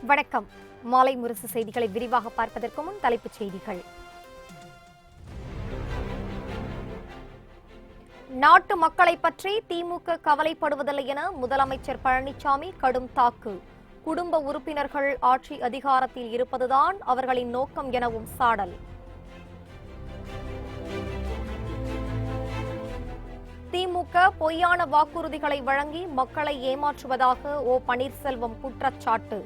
வணக்கம். மாலை முரசு செய்திகளை விரிவாக பார்ப்பதற்கு முன் தலைப்புச் செய்திகள். நாட்டு மக்களை பற்றி திமுக கவலைப்படுவதில்லை என முதலமைச்சர் பழனிசாமி கடும் தாக்கு. குடும்ப உறுப்பினர்கள் ஆட்சி அதிகாரத்தில் இருப்பதுதான் அவர்களின் நோக்கம் எனவும் சாடல். திமுக பொய்யான வாக்குறுதிகளை வழங்கி மக்களை ஏமாற்றுவதாக ஓ பன்னீர்செல்வம் குற்றச்சாட்டு.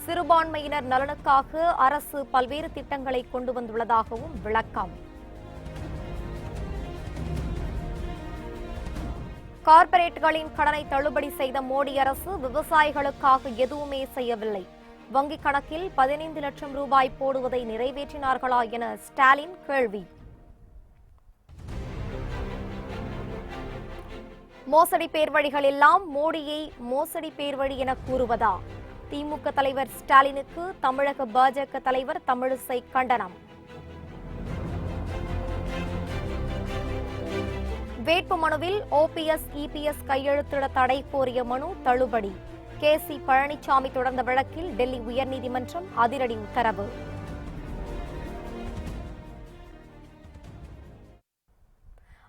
சிறுபான்மையினர் நலனுக்காக அரசு பல்வேறு திட்டங்களை கொண்டு வந்துள்ளதாகவும் விளக்கம். கார்ப்பரேட்டுகளின் கடனை தள்ளுபடி செய்த மோடி அரசு விவசாயிகளுக்காக எதுவுமே செய்யவில்லை. வங்கிக் கணக்கில் 15 லட்சம் ரூபாய் போடுவதை நிறைவேற்றினார்களா என ஸ்டாலின் கேள்வி. மோசடி பேர்வழிகள் எல்லாம் மோடியை மோசடி பேர்வழி என கூறுவதா? திமுக தலைவர் ஸ்டாலினுக்கு தமிழக பாஜக தலைவர் தமிழிசை கண்டனம். வேட்புமனுவில் ஓபிஎஸ் இபிஎஸ் கையெழுத்திட தடை கோரிய மனு தள்ளுபடி. கே.சி. பழனிசாமி தொடர்ந்த வழக்கில் டெல்லி உயர்நீதிமன்றம் அதிரடி உத்தரவு.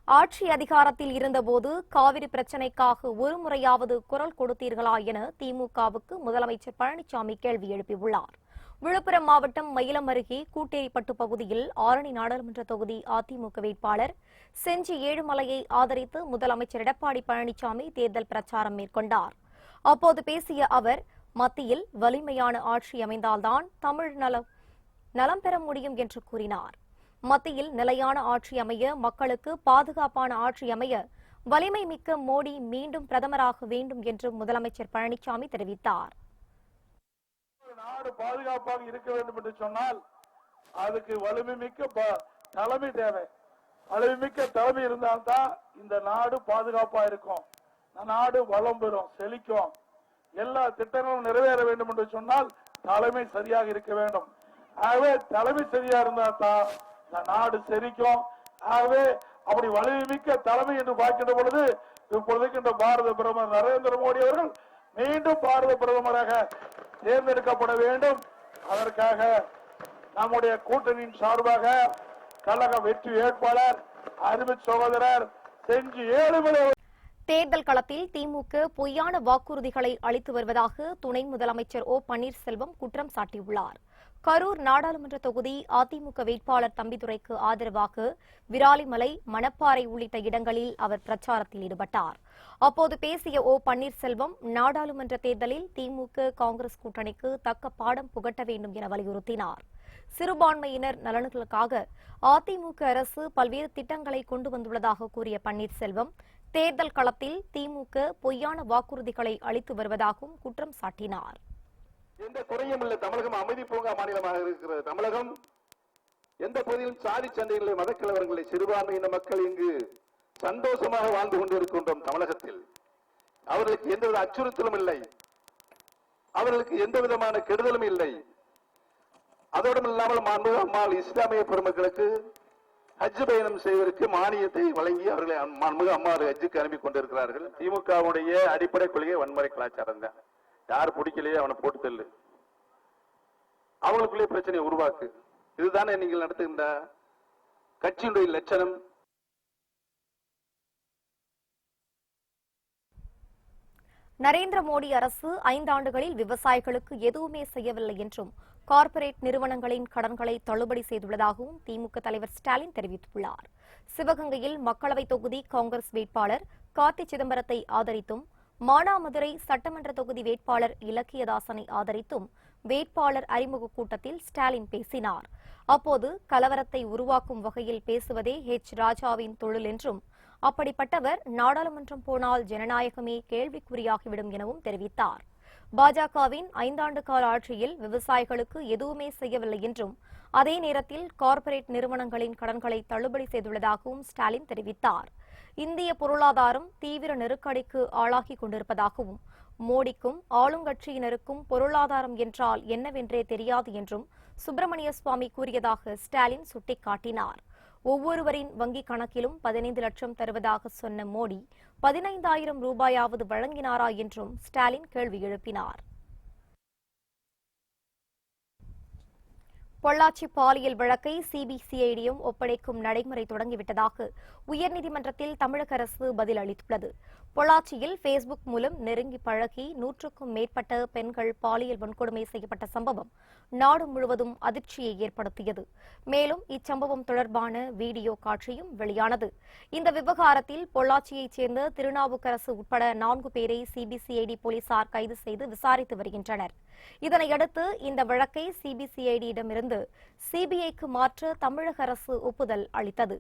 ஆட்சி அதிகாரத்தில் இருந்தபோது காவிரி பிரச்சினைக்காக ஒரு முறையாவது குரல் கொடுத்தீர்களா என திமுகவுக்கு முதலமைச்சர் பழனிசாமி கேள்வி எழுப்பியுள்ளார். விழுப்புரம் மாவட்டம் மயிலம் அருகே கூட்டேரிப்பட்டு பகுதியில் ஆரணி நாடாளுமன்ற தொகுதி அதிமுக வேட்பாளர் செஞ்சி ஏழுமலையை ஆதரித்து முதலமைச்சர் எடப்பாடி பழனிசாமி தேர்தல் பிரச்சாரம் மேற்கொண்டார். அப்போது பேசிய அவர், மத்தியில் வலிமையான ஆட்சி அமைந்தால்தான் தமிழ் நலம் பெற முடியும் என்று கூறினார். மத்தியில் நிலையான ஆட்சி அமைய, மக்களுக்கு பாதுகாப்பான ஆட்சி அமைய வலிமை மிக்க மோடி மீண்டும் பிரதமராக வேண்டும் என்று முதலமைச்சர் பழனிசாமி தெரிவித்தார். நாடு பாதுகாப்பாக இருக்க வேண்டும் என்று சொன்னால் அதுக்கு வலிமை மிக்க தலைமை தேவை. வலிமை மிக்க தலைமை இருந்தால்தான் இந்த நாடு பாதுகாப்பா இருக்கும், நாடு வளம் பெறும், செழிக்கும். எல்லா திட்டங்களும் நிறைவேற வேண்டும் என்று சொன்னால் தலைமை சரியாக இருக்க வேண்டும். ஆகவே தலைமை சரியா இருந்தால்தான் நாடு செழிக்கும். ஆகவே அப்படி வலிமை மிக்க தலைமை என்று பார்க்கின்ற பொழுது இப்பொழுது பாரத பிரதமர் நரேந்திர மோடி அவர்கள் மீண்டும் பாரத பிரதமராக தேர்ந்தெடுக்கப்பட வேண்டும். அதற்காக நம்முடைய கூட்டணியின் சார்பாக கழக வெற்றி வேட்பாளர் அருமை சகோதரர் செஞ்சி ஏழுமலை. தேர்தல் களத்தில் திமுக பொய்யான வாக்குறுதிகளை அளித்து வருவதாக துணை முதலமைச்சர் ஓ பன்னீர்செல்வம் குற்றம் சாட்டியுள்ளார். கரூர் நாடாளுமன்ற தொகுதி அதிமுக வேட்பாளர் தம்பிதுரைக்கு ஆதரவாக விராலிமலை, மணப்பாறை உள்ளிட்ட இடங்களில் அவர் பிரச்சாரத்தில் ஈடுபட்டார். அப்போது பேசிய ஓ பன்னீர்செல்வம், நாடாளுமன்ற தேர்தலில் திமுக காங்கிரஸ் கூட்டணிக்கு தக்க பாடம் புகட்ட வேண்டும் என வலியுறுத்தினார். சிறுபான்மையினர் நலன்களுக்காக அதிமுக அரசு பல்வேறு திட்டங்களை கொண்டு வந்துள்ளதாக கூறிய பன்னீர்செல்வம், தேர்தல் களத்தில் திமுக பொய்யான வாக்குறுதிகளை அளித்து வருவதாகவும் குற்றம் சாட்டினார். எந்த குறையும் இல்லை. தமிழகம் அமைதி பூங்கா மாநிலமாக இருக்கிறது. தமிழகம் எந்த பகுதியிலும் சாதி சண்டைகளை, மதக்கலவரங்களை, சிறுபான்மையின மக்கள் இங்கு சந்தோஷமாக வாழ்ந்து கொண்டிருக்கின்றோம். தமிழகத்தில் அவர்களுக்கு எந்தவித அச்சுறுத்தலும் இல்லை, அவர்களுக்கு எந்த விதமான கெடுதலும் இல்லை. அதோடும் இல்லாமல் மாண்புமிகு அம்மாள் இஸ்லாமிய பெருமக்களுக்கு ஹஜ் பயணம் செய்வதற்கு மானியத்தை வழங்கி அவர்களை மாண்புமிகு அம்மாள் ஹஜ்ஜுக்கு அனுப்பி கொண்டிருக்கிறார்கள். திமுகவுடைய அடிப்படை கொள்கை வன்முறை கலாச்சாரம் தான். யார் பிடிக்கலையே அவனை போட்டு தள்ளு, அவங்களுக்குள்ளே பிரச்சனையை உருவாக்கு. இதுதானே நீங்கள் நடத்துகின்ற கட்சியினுடைய லட்சணம். நரேந்திர மோடி அரசு 5 ஆண்டுகளில் விவசாயிகளுக்கு எதுவுமே செய்யவில்லை என்றும், கார்ப்பரேட் நிறுவனங்களின் கடன்களை தள்ளுபடி செய்துள்ளதாகவும் திமுக தலைவர் ஸ்டாலின் தெரிவித்துள்ளார். சிவகங்கையில் மக்களவைத் தொகுதி காங்கிரஸ் வேட்பாளர் கார்த்தி சிதம்பரத்தை ஆதரித்தும், மானாமதுரை சட்டமன்ற தொகுதி வேட்பாளர் இலக்கியதாசனை ஆதரித்தும் வேட்பாளர் அறிமுக கூட்டத்தில் ஸ்டாலின் பேசினார். அப்போது கலவரத்தை உருவாக்கும் வகையில் பேசுவதே ராஜாவின் தொழில் என்றும், அப்படிப்பட்டவர் நாடாளுமன்றம் போனால் ஜனநாயகமே கேள்விக்குறியாகிவிடும் எனவும் தெரிவித்தார். பாஜகவின் 5 ஆண்டு கால ஆட்சியில் விவசாயிகளுக்கு எதுவுமே செய்யவில்லை என்றும், அதே நேரத்தில் கார்ப்பரேட் நிறுவனங்களின் கடன்களை தள்ளுபடி செய்துள்ளதாகவும் ஸ்டாலின் தெரிவித்தார். இந்திய பொருளாதாரம் தீவிர நெருக்கடிக்கு ஆளாகி கொண்டிருப்பதாகவும், மோடிக்கும் ஆளுங்கட்சியினருக்கும் பொருளாதாரம் என்றால் என்னவென்றே தெரியாது என்றும் சுப்பிரமணிய சுவாமி கூறியதாக ஸ்டாலின் சுட்டிக்காட்டினார். ஒவ்வொருவரின் வங்கிக் கணக்கிலும் 15 லட்சம் தருவதாக சொன்ன மோடி 15,000 ரூபாயாவது வழங்கினாரா என்றும் ஸ்டாலின் கேள்வி எழுப்பினார். பொள்ளாச்சி பாலியல் வழக்கை சிபிசிஐடியும் ஒப்படைக்கும் நடைமுறை தொடங்கிவிட்டதாக உயர்நீதிமன்றத்தில் தமிழக அரசு பதில் அளித்துள்ளது. பொள்ளாச்சியில் பேஸ்புக் மூலம் நெருங்கி பழகி 100க்கும் மேற்பட்ட பெண்கள் பாலியல் வன்கொடுமை செய்யப்பட்ட சம்பவம் நாடு முழுவதும் அதிர்ச்சியை ஏற்படுத்தியது. மேலும் இச்சம்பவம் தொடர்பான வீடியோ காட்சியும் வெளியானது. இந்த விவகாரத்தில் பொள்ளாச்சியைச் சேர்ந்த திருநாவுக்கரசு உட்பட 4 பேரை சிபிசிஐடி போலீசார் கைது செய்து விசாரித்து வருகின்றனர். இதனையடுத்து இந்த வழக்கை சிபிசிஐடியிடமிருந்து சிபிஐக்கு மாற்ற தமிழக அரசு ஒப்புதல் அளித்தது.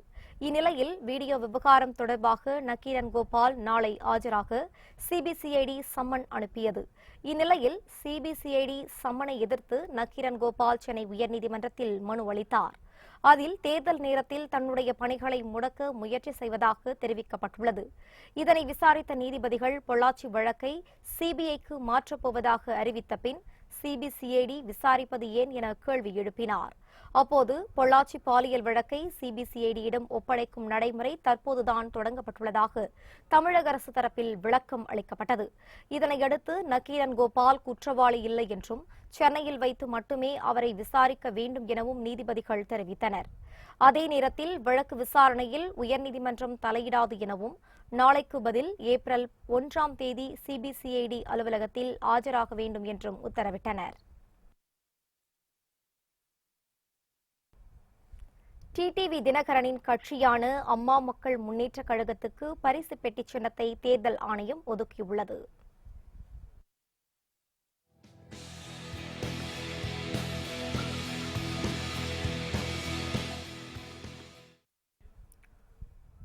இந்நிலையில் வீடியோ விவகாரம் தொடர்பாக நக்கீரன் கோபால் நாளை ஆஜராக சிபிசிஐடி சம்மன் அனுப்பியது. இந்நிலையில் சிபிசிஐடி சம்மனை எதிர்த்து நக்கீரன் கோபால் சென்னை உயர்நீதிமன்றத்தில் மனு அளித்தார். அதில் தேர்தல் நேரத்தில் தன்னுடைய பணிகளை முடக்க முயற்சி செய்வதாக தெரிவிக்கப்பட்டுள்ளது. இதனை விசாரித்த நீதிபதிகள் பொள்ளாச்சி வழக்கை சிபிஐக்கு மாற்றப்போவதாக அறிவித்த பின் சிபிசிஐடி விசாரிப்பது ஏன் என கேள்வி எழுப்பினார். அப்போது பொள்ளாச்சி பாலியல் வழக்கை சிபிசிஐடியிடம் ஒப்படைக்கும் நடைமுறை தற்போதுதான் தொடங்கப்பட்டுள்ளதாக தமிழக அரசு தரப்பில் விளக்கம் அளிக்கப்பட்டது. இதனையடுத்து நக்கீரன் கோபால் குற்றவாளி இல்லை என்றும் சென்னையில் வைத்து மட்டுமே அவரை விசாரிக்க வேண்டும் எனவும் நீதிபதிகள் தெரிவித்தனர். அதே நேரத்தில் வழக்கு விசாரணையில் உயர்நீதிமன்றம் தலையிடாது எனவும் நாளைக்கு பதில் ஏப்ரல் 1ஆம் தேதி சிபிசிஐடி அலுவலகத்தில் ஆஜராக வேண்டும் என்றும் உத்தரவிட்டனர். டிடிவி தினகரனின் கட்சியான அம்மா மக்கள் முன்னேற்றக் கழகத்துக்கு பரிசு பெட்டி சின்னத்தை தேர்தல் ஆணையம் ஒதுக்கியுள்ளது.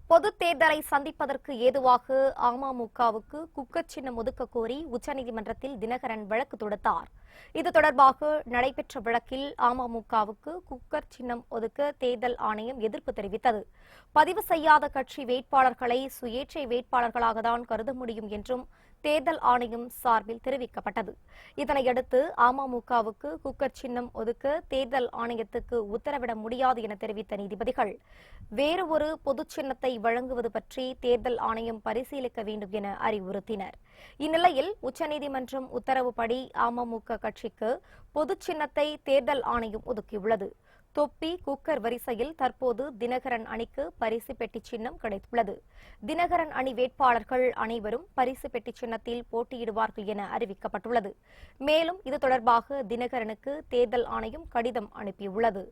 பொதுத் தேர்தலை சந்திப்பதற்கு ஏதுவாக அமமுகவுக்கு குக்கர் சின்னம் ஒதுக்க கோரி உச்சநீதிமன்றத்தில் தினகரன் வழக்கு தொடுத்தார். இது தொடர்பாக நடைபெற்ற வழக்கில் அமமுகவுக்கு குக்கர் சின்னம் ஒதுக்க தேர்தல் ஆணையம் எதிர்ப்பு தெரிவித்தது. பதிவு செய்யாத கட்சி வேட்பாளர்களை சுயேட்சை வேட்பாளர்களாகத்தான் கருத முடியும் என்றும் தேர்தல் ஆணையம் சார்பில் தெரிவிக்கப்பட்டது. இதனையடுத்து அமமுகவுக்கு குக்கர் சின்னம் ஒதுக்க தேர்தல் ஆணையத்துக்கு உத்தரவிட முடியாது என தெரிவித்த நீதிபதிகள் வேறு ஒரு பொதுச் சின்னத்தை வழங்குவது பற்றி தேர்தல் ஆணையம் பரிசீலிக்க வேண்டும் என அறிவுறுத்தினர். இந்நிலையில் உச்சநீதிமன்றம் உத்தரவுப்படி அமமுக கட்சிக்கு பொதுச் சின்னத்தை தேர்தல் ஆணையம் ஒதுக்கியுள்ளது. தொப்பி குக்கர் வரிசையில் தற்போது தினகரன் அணிக்கு பரிசு பெட்டி சின்னம் கிடைத்துள்ளது. தினகரன் அணி வேட்பாளர்கள் அனைவரும் பரிசு பெட்டி சின்னத்தில் போட்டியிடுவார்கள் என அறிவிக்கப்பட்டுள்ளது. மேலும் இது தொடர்பாக தினகரனுக்கு தேர்தல் ஆணையம் கடிதம் அனுப்பியுள்ளது.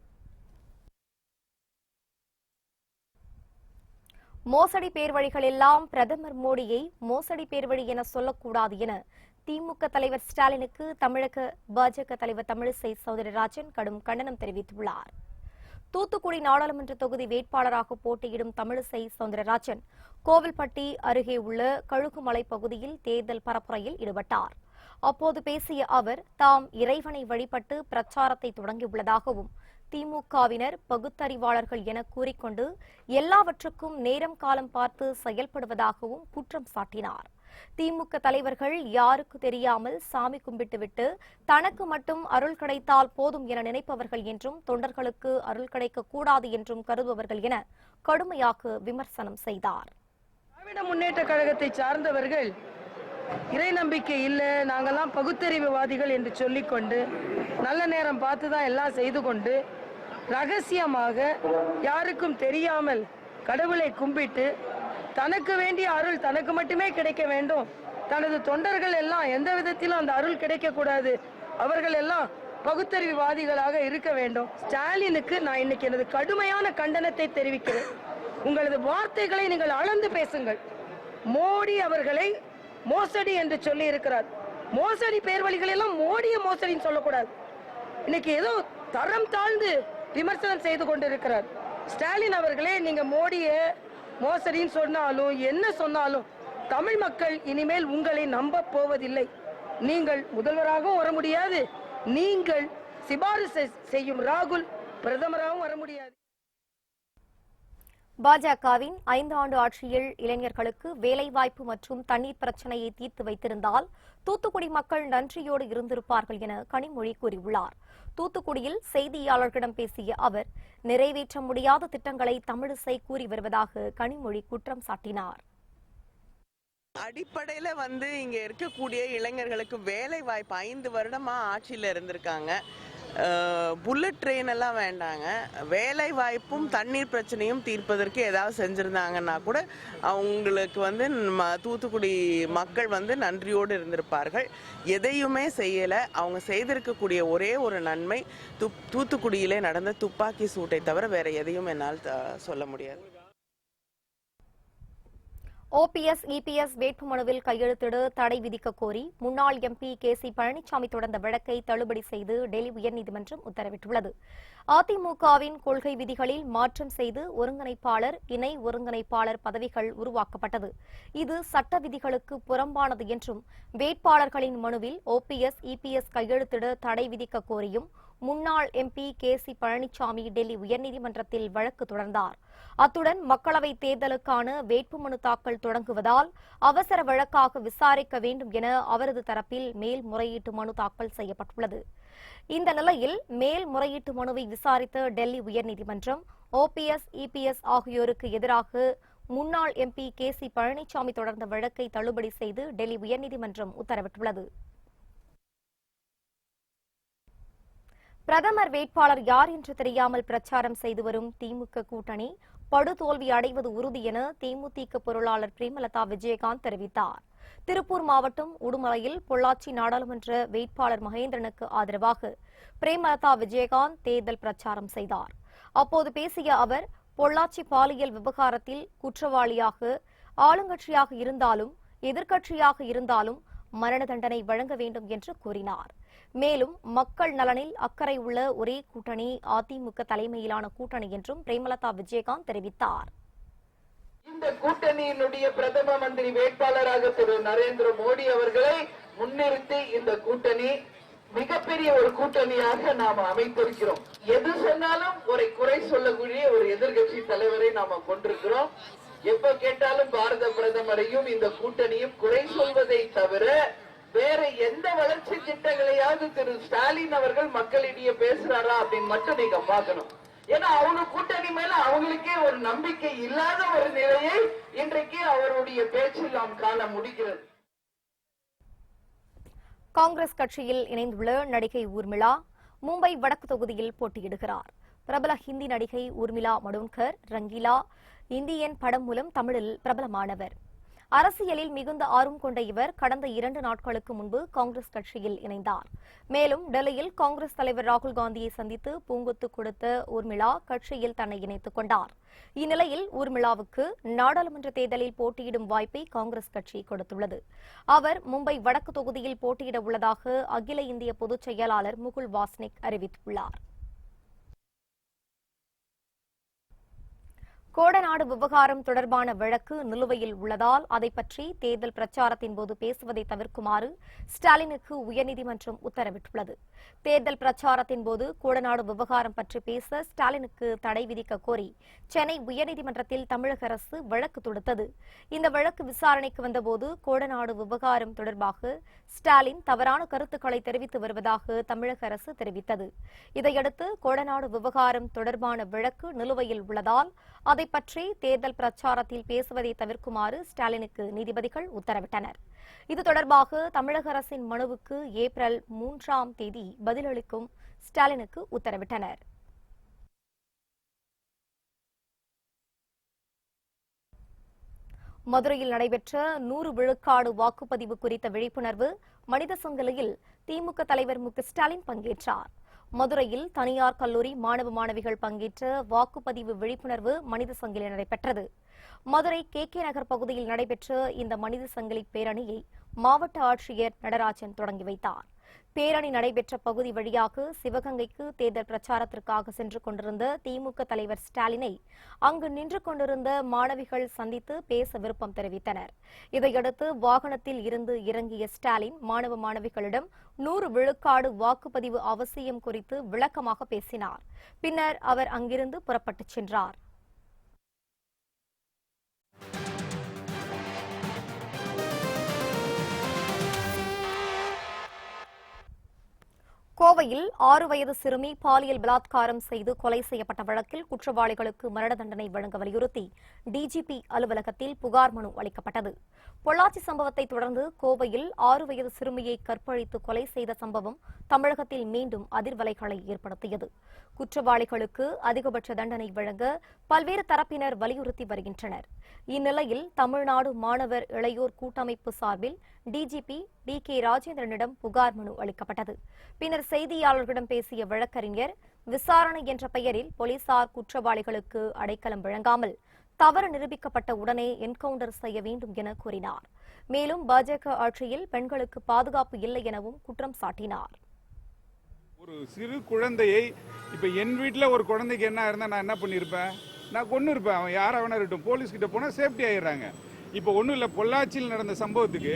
மோசடி பேர்வழிகள் எல்லாம் பிரதமர் மோடியை மோசடி பேர்வழி என சொல்லக்கூடாது என திமுக தலைவர் ஸ்டாலினுக்கு தமிழக பாஜக தலைவர் தமிழிசை சவுந்தரராஜன் கடும் கண்டனம் தெரிவித்துள்ளார். தூத்துக்குடி நாடாளுமன்ற தொகுதி வேட்பாளராக போட்டியிடும் தமிழிசை சவுந்தரராஜன் கோவில்பட்டி அருகே உள்ள கழுகுமலை பகுதியில் தேர்தல் பரப்புரையில் ஈடுபட்டார். அப்போது பேசிய அவர் தாம் இறைவனை வழிபட்டு பிரச்சாரத்தை தொடங்கியுள்ளதாகவும் திமுகவினர் பகுத்தறிவாளர்கள் என கூறிக்கொண்டு எல்லாவற்றுக்கும் நேரம் காலம் பார்த்து செயல்படுவதாகவும் குற்றம் சாட்டினார். திமுக தலைவர்கள் யாருக்கு தெரியாமல் சாமி கும்பிட்டுவிட்டு தனக்கு மட்டும் அருள் கிடைத்தால் போதும் என நினைப்பவர்கள் என்றும் தொண்டர்களுக்கு அருள் கிடைக்க கூடாது என்றும் கருதுபவர்கள் என கடுமையாக விமர்சனம் செய்தார். திராவிட முன்னேற்ற கழகத்தை சார்ந்தவர்கள் இறை நம்பிக்கை இல்லை, நாங்கெல்லாம் பகுத்தறிவுவாதிகள் என்று சொல்லிக்கொண்டு நல்ல நேரம் பார்த்துதான் எல்லாம் செய்து கொண்டு ரகசியமாக யாருக்கும் தெரியாமல் கடவுளை கும்பிட்டு தனக்கு வேண்டிய அருள் தனக்கு மட்டுமே கிடைக்க வேண்டும், தனது தொண்டர்கள் எல்லாம் எந்த விதத்திலும் அந்த அருள் கிடைக்க கூடாது, அவர்கள் எல்லாம் பகுத்தறிவுவாதிகளாக இருக்க வேண்டும். ஸ்டாலினுக்கு நான் இன்னைக்கு எனது கடுமையான கண்டனத்தை தெரிவிக்கிறேன். உங்களது வார்த்தைகளை நீங்கள் அளந்து பேசுங்கள். மோடி அவர்களை மோசடி என்று சொல்லி இருக்கிறார். மோசடி பேர்வழிகள் எல்லாம் மோடிய மோசடின்னு சொல்லக்கூடாது. இன்னைக்கு ஏதோ தரம் தாழ்ந்து விமர்சனம் செய்து கொண்டிருக்கிறார். ஸ்டாலின் அவர்களே, நீங்க மோடிய மோசடின்னு சொன்னாலும் என்ன சொன்னாலும் தமிழ் மக்கள் இனிமேல் உங்களை நம்ப போவதில்லை. நீங்கள் முதல்வராகவும் வர முடியாது, நீங்கள் சிபாரிசு செய்யும் ராகுல் பிரதமராகவும் வர முடியாது. பாஜகவின் 5 ஆண்டு ஆட்சியில் இளைஞர்களுக்கு வேலைவாய்ப்பு மற்றும் தண்ணீர் பிரச்சினையை தீர்த்து வைத்திருந்தால் தூத்துக்குடி மக்கள் நன்றியோடு இருந்திருப்பார்கள் என கனிமொழி கூறியுள்ளார். தூத்துக்குடியில் செய்தியாளர்களிடம் பேசிய அவர் நிறைவேற்ற முடியாத திட்டங்களை தமிழிசை கூறி வருவதாக கனிமொழி குற்றம் சாட்டினார். அடிப்படையில இங்க இருக்கக்கூடிய இளைஞர்களுக்கு வேலை வாய்ப்பு 5 வருடமா ஆட்சியில இருந்திருக்காங்க. புல்லட் ட்ரெயின் எல்லாம் வேண்டாங்க. வேலை வாய்ப்பும் தண்ணீர் பிரச்சனையும் தீர்ப்பதற்கு ஏதாவது செஞ்சுருந்தாங்கன்னா கூட அவங்களுக்கு வந்து தூத்துக்குடி மக்கள் வந்து நன்றியோடு இருந்திருப்பார்கள். எதையுமே செய்யலை. அவங்க செய்திருக்கக்கூடிய ஒரே ஒரு நன்மை தூத்துக்குடியிலே நடந்த துப்பாக்கி சூட்டை தவிர வேற எதையும் என்னால் சொல்ல முடியாது. ஓபிஎஸ் இபிஎஸ் வேட்புமனுவில் கையெழுத்திட தடை விதிக்க கோரி முன்னாள் எம்பி கேசி பழனிசாமி தொடர்ந்த வழக்கை தள்ளுபடி செய்து டெல்லி உயர்நீதிமன்றம் உத்தரவிட்டுள்ளது. அதிமுகவின் கொள்கை விதிகளில் மாற்றம் செய்து ஒருங்கிணைப்பாளர், இணை ஒருங்கிணைப்பாளர் பதவிகள் உருவாக்கப்பட்டது. இது சட்ட விதிகளுக்கு புறம்பானது என்றும் வேட்பாளர்களின் மனுவில் ஓபிஎஸ் இபிஎஸ் கையெழுத்திட தடை விதிக்க கோரியும் முன்னாள் எம்பி கேசி பழனிசாமி டெல்லி உயர்நீதிமன்றத்தில் வழக்கு தொடர்ந்தார். அத்துடன் மக்களவைத் தேர்தலுக்கான வேட்புமனு தாக்கல் தொடங்குவதால் அவசர வழக்காக விசாரிக்க வேண்டும் என அவரது தரப்பில் மேல்முறையீட்டு மனு தாக்கல் செய்யப்பட்டுள்ளது. இந்த நிலையில் மேல்முறையீட்டு மனுவை விசாரித்த டெல்லி உயர்நீதிமன்றம் ஓபிஎஸ் இபிஎஸ் ஆகியோருக்கு எதிராக முன்னாள் எம்பி கேசி பழனிசாமி தொடர்ந்த வழக்கை தள்ளுபடி செய்து டெல்லி உயர்நீதிமன்றம் உத்தரவிட்டுள்ளது. பிரதமர் வேட்பாளர் யார் என்று தெரியாமல் பிரச்சாரம் செய்து வரும் திமுக கூட்டணி படுதோல்வி அடைவது உறுதி என தேமுதிக பொருளாளர் பிரேமலதா விஜயகாந்த் தெரிவித்தார். திருப்பூர் மாவட்டம் உடுமலையில் பொள்ளாச்சி நாடாளுமன்ற வேட்பாளர் மகேந்திரனுக்கு ஆதரவாக பிரேமலதா விஜயகாந்த் தேர்தல் பிரச்சாரம் செய்தார். அப்போது பேசிய அவர், பொள்ளாச்சி பாலியல் விவகாரத்தில் குற்றவாளியாக ஆளுங்கட்சியாக இருந்தாலும் எதிர்க்கட்சியாக இருந்தாலும் மரண தண்டனை வழங்க வேண்டும் என்று கூறினார். மேலும் மக்கள் நலனில் அக்கறை உள்ள ஒரே கூட்டணி அதிமுக தலைமையிலான கூட்டணி என்றும் பிரேமலதா விஜயகாந்த் தெரிவித்தார். இந்த கூட்டணியினுடைய பிரதம மந்திரி வேட்பாளராக திரு நரேந்திர மோடி அவர்களை முன்னிறுத்தி இந்த கூட்டணி மிகப்பெரிய ஒரு கூட்டணியாக நாம் அமைத்திருக்கிறோம். எது சொன்னாலும் ஒரு குறை சொல்லக்கூடிய ஒரு எதிர்கட்சி தலைவரை நாம கொண்டிருக்கிறோம். எப்ப கேட்டாலும் பாரத பிரதமரையும் இந்த கூட்டணியும் குறை சொல்வதை தவிர வேற எந்த வளர்ச்சி திட்டங்களையாவது திரு ஸ்டாலின் அவர்கள் மக்களிடையே பேசுறாரா அப்படின்னு மட்டும் நீங்க பார்க்கணும். ஏன்னா அவங்க கூட்டணி மேல அவங்களுக்கே ஒரு நம்பிக்கை இல்லாத ஒரு நிலையை இன்றைக்கு அவருடைய பேச்சில் நாம் காண முடிகிறது. காங்கிரஸ் கட்சியில் இணைந்துள்ள நடிகை ஊர்மிளா மும்பை வடக்கு தொகுதியில் போட்டியிடுகிறார். பிரபல ஹிந்தி நடிகை ஊர்மிளா மடோன்கர் ரங்கீலா இந்தியன் படம் மூலம் தமிழில் பிரபலமானவர். அரசியலில் மிகுந்த ஆர்வம் கொண்ட இவர் கடந்த 2 நாட்களுக்கு முன்பு காங்கிரஸ் கட்சியில் இணைந்தார். மேலும் டெல்லியில் காங்கிரஸ் தலைவர் ராகுல் காந்தியை சந்தித்து பூங்கொத்து கொடுத்த ஊர்மிளா கட்சியில் தன்னை இணைத்துக் கொண்டார். இந்நிலையில் ஊர்மிளாவுக்கு நாடாளுமன்ற தேர்தலில் போட்டியிடும் வாய்ப்பை காங்கிரஸ் கட்சி கொடுத்துள்ளது. அவர் மும்பை வடக்கு தொகுதியில் போட்டியிட உள்ளதாக அகில இந்திய பொதுச் செயலாளர் முகுல் வாஸ்னிக் அறிவித்துள்ளார். கோடநாடு விவகாரம் தொடர்பான வழக்கு நிலுவையில் உள்ளதால் அதை பற்றி தேர்தல் பிரச்சாரத்தின் போது பேசுவதை தவிர்க்குமாறு ஸ்டாலினுக்கு உயர்நீதிமன்றம் உத்தரவிட்டுள்ளது. தேர்தல் பிரச்சாரத்தின் போது கோடநாடு விவகாரம் பற்றி பேச ஸ்டாலினுக்கு தடை விதிக்க கோரி சென்னை உயர்நீதிமன்றத்தில் தமிழக அரசு வழக்கு தொடுத்தது. இந்த வழக்கு விசாரணைக்கு வந்தபோது கோடநாடு விவகாரம் தொடர்பாக ஸ்டாலின் தவறான கருத்துக்களை தெரிவித்து வருவதாக தமிழக அரசு தெரிவித்தது. இதையடுத்து கோடநாடு விவகாரம் தொடர்பான வழக்கு நிலுவையில் உள்ளதால் அதை பற்றி தேர்தல் பிரச்சாரத்தில் பேசுவதை தவிர்க்குமாறு ஸ்டாலினுக்கு நீதிபதிகள் உத்தரவிட்டனர். இது தொடர்பாக தமிழக அரசின் மனுவுக்கு ஏப்ரல் 3ஆம் தேதி பதிலளிக்கும் ஸ்டாலினுக்கு உத்தரவிட்டனர். மதுரையில் நடைபெற்ற 100 விழுக்காடு வாக்குப்பதிவு குறித்த விழிப்புணர்வு மனித சங்கிலியில் திமுக தலைவர் மு க ஸ்டாலின் பங்கேற்றார். மதுரையில் தனியார் கல்லூரி மாணவ மாணவிகள் பங்கேற்ற வாக்குப்பதிவு விழிப்புணர்வு மனித சங்கிலி நடைபெற்றது. மதுரை கே.கே. நகர் பகுதியில் நடைபெற்ற இந்த மனித சங்கிலி பேரணியை மாவட்ட ஆட்சியர் நடராஜன் தொடங்கி வைத்தார். பேரணி நடைபெற்ற பகுதி வழியாக சிவகங்கைக்கு தேர்தல் பிரச்சாரத்திற்காக சென்று கொண்டிருந்த திமுக தலைவர் ஸ்டாலினை அங்கு நின்று கொண்டிருந்த மாணவிகள் சந்தித்து பேச விருப்பம் தெரிவித்தனர். இதையடுத்து வாகனத்தில் இருந்து இறங்கிய ஸ்டாலின் மாணவ மாணவிகளிடம் 100 விழுக்காடு வாக்குப்பதிவு அவசியம் குறித்து விளக்கமாக பேசினார். பின்னர் அவர் அங்கிருந்து புறப்பட்டுச் சென்றார். கோவை கோவையில் 6 வயது சிறுமி பாலியல் பலாத்காரம் செய்து கொலை செய்யப்பட்ட வழக்கில் குற்றவாளிகளுக்கு மரண தண்டனை வழங்க வலியுறுத்தி டிஜிபி அலுவலகத்தில் புகார் மனு அளிக்கப்பட்டது. பொள்ளாச்சி சம்பவத்தை தொடர்ந்து கோவையில் 6 வயது சிறுமியை கற்பழித்து கொலை செய்த சம்பவம் தமிழகத்தில் மீண்டும் அதிர்வலைகளை ஏற்படுத்தியது. குற்றவாளிகளுக்கு அதிகபட்ச தண்டனை வழங்க பல்வேறு தரப்பினர் வலியுறுத்தி வருகின்றனர். இந்நிலையில் தமிழ்நாடு மாணவர் இளையோர் கூட்டமைப்பு சார்பில் டிஜிபி டி.கே. ராஜேந்திரனிடம் புகார் மனு அளிக்கப்பட்டது. பின்னர் செய்தியாளர்களிடம் பேசிய வழக்கறிஞர், விசாரணை என்ற பெயரில் போலீசார் குற்றவாளிகளுக்கு அடைக்கலம் வழங்காமல் தவறு நிரூபிக்கப்பட்ட உடனே என்கவுண்டர் செய்ய வேண்டும் என கூறினார். மேலும் பாஜக ஆட்சியில் பெண்களுக்கு பாதுகாப்பு இல்லை எனவும் குற்றம் சாட்டினார். ஒரு சிறு குழந்தையை இப்ப என் வீட்டில் ஒரு குழந்தைக்கு என்ன இருந்தா நான் என்ன பண்ணிருப்பேன்? நான் கொண்டு இருப்பேன். அவன் யார் அவனா இருக்கட்டும், போலீஸ் கிட்ட போனா சேஃப்டி ஆயிடுறாங்க. இப்போ ஒன்றும் இல்லை, பொள்ளாச்சியில் நடந்த சம்பவத்துக்கு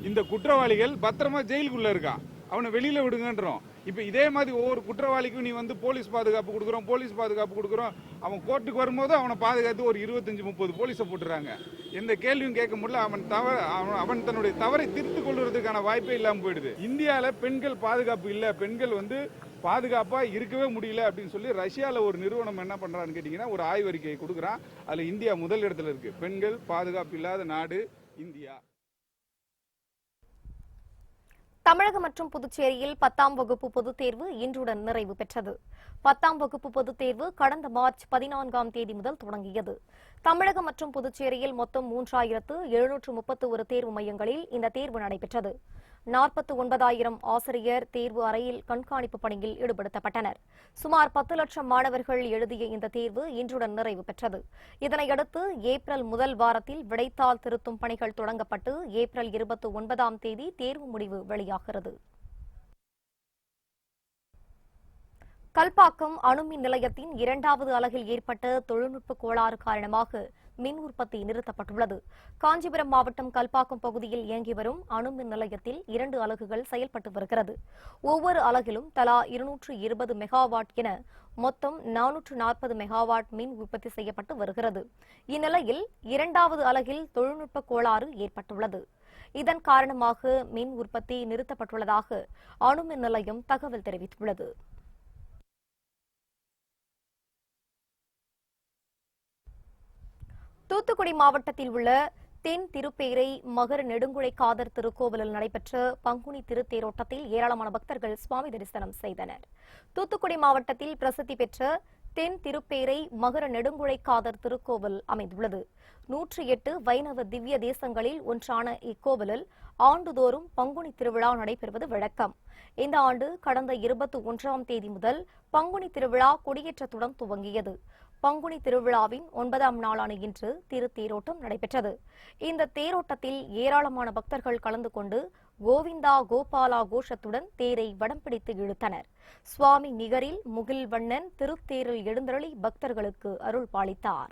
இந்த குற்றவாளிகள் பத்திரமா ஜெயிலுக்குள்ள இருக்கான், அவனை வெளியில விடுங்கன்றோம். இப்போ இதே மாதிரி ஒவ்வொரு குற்றவாளிக்கும் நீ வந்து போலீஸ் பாதுகாப்பு கொடுக்குறோம், அவன் கோர்ட்டுக்கு வரும்போது அவனை பாதுகாத்து ஒரு 25-30 போலீஸை போட்டுறாங்க. எந்த கேள்வியும் கேட்க முடியல. அவன் தன்னுடைய தவறை திருத்திக் கொள்வதற்கான வாய்ப்பே இல்லாமல் போயிடுது. இந்தியாவில் பெண்கள் பாதுகாப்பு இல்லை, பெண்கள் வந்து பாதுகாப்பா இருக்கவே முடியல அப்படின்னு சொல்லி ரஷ்யாவில் ஒரு நிறுவனம் என்ன பண்றான்னு கேட்டீங்கன்னா ஒரு ஆய்வறிக்கையை கொடுக்குறான். அதுல இந்தியா முதல் இடத்துல இருக்கு. பெண்கள் பாதுகாப்பு இல்லாத நாடு இந்தியா. தமிழகம் மற்றும் புதுச்சேரியில் 10ஆம் வகுப்பு பொதுத் தேர்வு இன்றுடன் நிறைவு பெற்றது. 10ஆம் வகுப்பு பொதுத் தேர்வு கடந்த மார்ச் 14ஆம் தேதி முதல் தொடங்கியது. தமிழகம் மற்றும் புதுச்சேரியில் மொத்தம் 3731 தேர்வு மையங்களில் இந்த தேர்வு நடைபெற்றது. 49,000 ஆசிரியர் தேர்வு அறையில் கண்காணிப்பு பணியில் ஈடுபடுத்தப்பட்டனர். சுமார் 10 லட்சம் மாணவர்கள் எழுதிய இந்த தேர்வு இன்றுடன் நிறைவு பெற்றது. இதனையடுத்து ஏப்ரல் முதல் வாரத்தில் விடைத்தாள் திருத்தும் பணிகள் தொடங்கப்பட்டு ஏப்ரல் 29ஆம் தேதி தேர்வு முடிவு வெளியாகிறது. கல்பாக்கம் அணுமின் நிலையத்தின் 2வது அலகில் ஏற்பட்ட தொழில்நுட்ப கோளாறு காரணமாக மின் உற்பத்தி நிறுத்தப்பட்டுள்ளது. காஞ்சிபுரம் மாவட்டம் கல்பாக்கம் பகுதியில் இயங்கி வரும் அணுமின் நிலையத்தில் 2 அலகுகள் செயல்பட்டு வருகிறது. ஒவ்வொரு அலகிலும் தலா 220 மெகாவாட் என மொத்தம் 440 மெகாவாட் மின் உற்பத்தி செய்யப்பட்டு வருகிறது. இந்நிலையில் 2வது அலகில் தொழில்நுட்ப கோளாறு ஏற்பட்டுள்ளது. இதன் காரணமாக மின் உற்பத்தி நிறுத்தப்பட்டுள்ளதாக அணுமின் நிலையம் தகவல் தெரிவித்துள்ளது. தூத்துக்குடி மாவட்டத்தில் உள்ள தென் திருப்பேரை மகர நெடுங்குழை காதர் திருக்கோவிலில் நடைபெற்ற பங்குனி திருத்தேரோட்டத்தில் ஏராளமான பக்தர்கள் சுவாமி தரிசனம் செய்தனர். தூத்துக்குடி மாவட்டத்தில் பிரசித்தி பெற்ற தென் திருப்பேரை மகர நெடுங்குழை காதர் திருக்கோவில் அமைந்துள்ளது. 108 வைணவ திவ்ய தேசங்களில் ஒன்றான இக்கோவிலில் ஆண்டுதோறும் பங்குனி திருவிழா நடைபெறுவது வழக்கம். இந்த ஆண்டு கடந்த 21ஆம் தேதி முதல் பங்குனி திருவிழா கொடியேற்றத்துடன் துவங்கியது. பங்குனி திருவிழாவின் 9ஆம் நாளான இன்று திருத்தேரோட்டம் நடைபெற்றது. இந்த தேரோட்டத்தில் ஏராளமான பக்தர்கள் கலந்து கொண்டு கோவிந்தா கோபாலா கோஷத்துடன் தேரை வடம் பிடித்து இழுத்தனர். சுவாமி நிகரில் முகில் வண்ணன் திருத்தேரில் எழுந்தருளி பக்தர்களுக்கு அருள் பாலித்தார்.